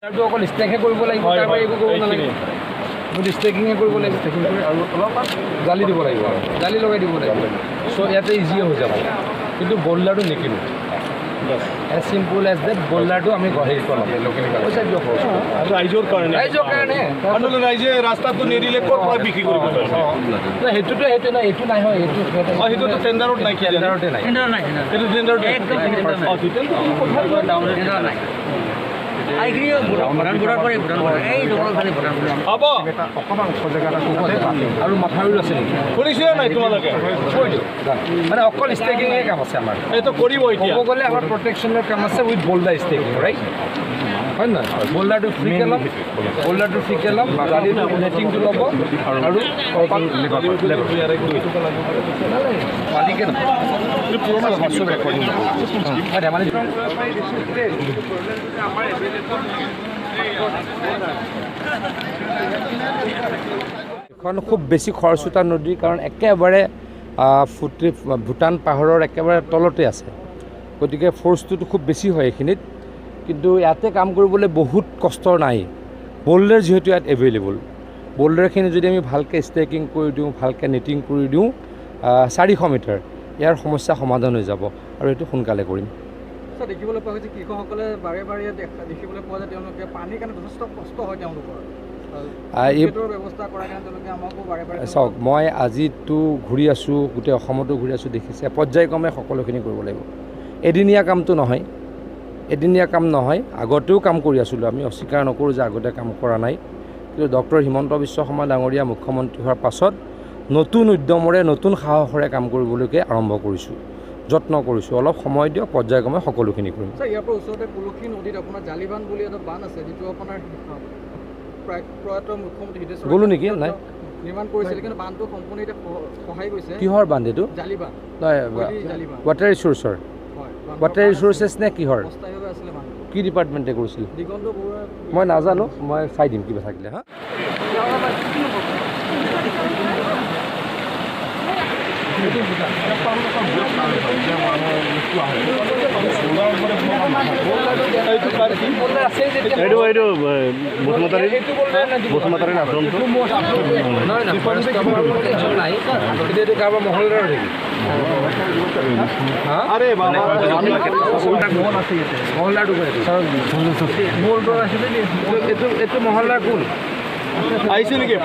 তাৰটো অকল ষ্টেকহে কৰিব লাগিব, তাৰ পৰা একো কৰিব নালাগে। কিন্তু ষ্টেকিঙে কৰিব লাগিব, ষ্টেকিং কৰি আৰু অলপমান জালি দিব লাগিব, জালি লগাই দিব লাগিব। চ' ইয়াতে ইজিয়ে হৈ যাব। কিন্তু বল্ডাৰটো নিকিনো, এজ চিম্পুল এজ ডেট। বল্ডাৰটো আমি হেৰি কৰাম লোকেল পইচা দিয়ক ৰাইজৰ কাৰণে ৰাইজে ৰাস্তাটো নেৰিলে ক'ৰ পৰা বিক্ৰী কৰিব সেইটোতো সেইটো নাই, এইটো নাই হয়, সেইটোতো টেণ্ডাৰত নাই, টেণ্ডাৰতে নাই, সেইটো টেণ্ডাৰত নাই। হ'ব অকণমান ওখ জেগা এটা আৰু মাথাউৰি আছে নেকি শুনিছে নাই তোমালোকে? কৈ দিওঁ মানে অকল ষ্টেকিঙে কাম আছে আমাৰ। এইটো কৰিব এতিয়া ক'ব গ'লে আমাৰ প্ৰটেকশ্যনৰ কাম আছে উইথ বল্ডাৰ ষ্টেকিং, ৰাইট? হয় নহয়? বল্ডাৰটো ফ্ৰীকে ল'ম, বল্ডাৰটো ফ্ৰীকে ল'ম, জালিটো নেটিংটো ল'ব আৰু পালিকে ধেমালি এখন খুব বেছি খৰচোতা নদী, কাৰণ একেবাৰে ভূটান পাহাৰৰ একেবাৰে তলতে আছে, গতিকে ফ'ৰ্চটোতো খুব বেছি হয় এইখিনিত। কিন্তু ইয়াতে কাম কৰিবলৈ বহুত কষ্টৰ নাই, বল্ডাৰ যিহেতু ইয়াত এভেইলেবল। বল্ডাৰখিনি যদি আমি ভালকৈ ষ্টেকিং কৰি দিওঁ, ভালকৈ নেটিং কৰি দিওঁ, 400 মিটাৰ ইয়াৰ সমস্যা সমাধান হৈ যাব আৰু এইটো সোনকালে কৰিম। দেখিবলৈ পোৱা গৈছে কৃষকসকলে বাৰে বাৰে দেখিবলৈ পোৱা যায় তেওঁলোকে পানীৰ কাৰণে যথেষ্ট কষ্ট হয় তেওঁলোকৰ। চাওক, মই আজিতো ঘূৰি আছোঁ, গোটেই অসমতো ঘূৰি আছোঁ, দেখিছে পৰ্যায়ক্ৰমে সকলোখিনি কৰিব লাগিব। এদিনীয়া কামটো নহয়, এদিনীয়া কাম নহয়। আগতেও কাম কৰি আছিলোঁ, আমি অস্বীকাৰ নকৰোঁ যে আগতে কাম কৰা নাই। কিন্তু ডক্টৰ হিমন্ত বিশ্ব শৰ্মা ডাঙৰীয়া মুখ্যমন্ত্ৰী হোৱাৰ পাছত নতুন উদ্যমৰে, নতুন সাহসেৰে কাম কৰিবলৈকে আৰম্ভ কৰিছোঁ, যত্ন কৰিছোঁ। অলপ সময় দিয়ক, পৰ্যায়ক্ৰমে সকলোখিনি কৰিম। ইয়াৰ পৰা ওচৰতে কুলসী নদীত আপোনাৰ জালিবান বুলি এটা বান্ধ আছে, যিটো আপোনাৰ প্ৰয়াত মুখ্যমন্ত্ৰী গ'লোঁ নেকি? নাই, নিৰ্মাণ কৰিছিল, কিন্তু বান্ধটো সম্পূৰ্ণ এতিয়া খহাই গৈছে। কিহৰ বান্ধ এইটো? জালিবান, ৱাটাৰ ৰিচোৰ্চৰ, ৱাটাৰ ৰিচোৰ্চেছ নে কিহৰ? অস্থায়ীভাৱে আছিলে বান্ধটো। কি ডিপাৰ্টমেণ্টে কৰিছিল দিগন্ত বৰুৱা? মই নাজানো, মই চাই দিম কিবা থাকিলে। হা, কাৰোবাৰ মহলদাৰ নেকি? এইটো মহলদাৰ কোন আহিছে নেকি?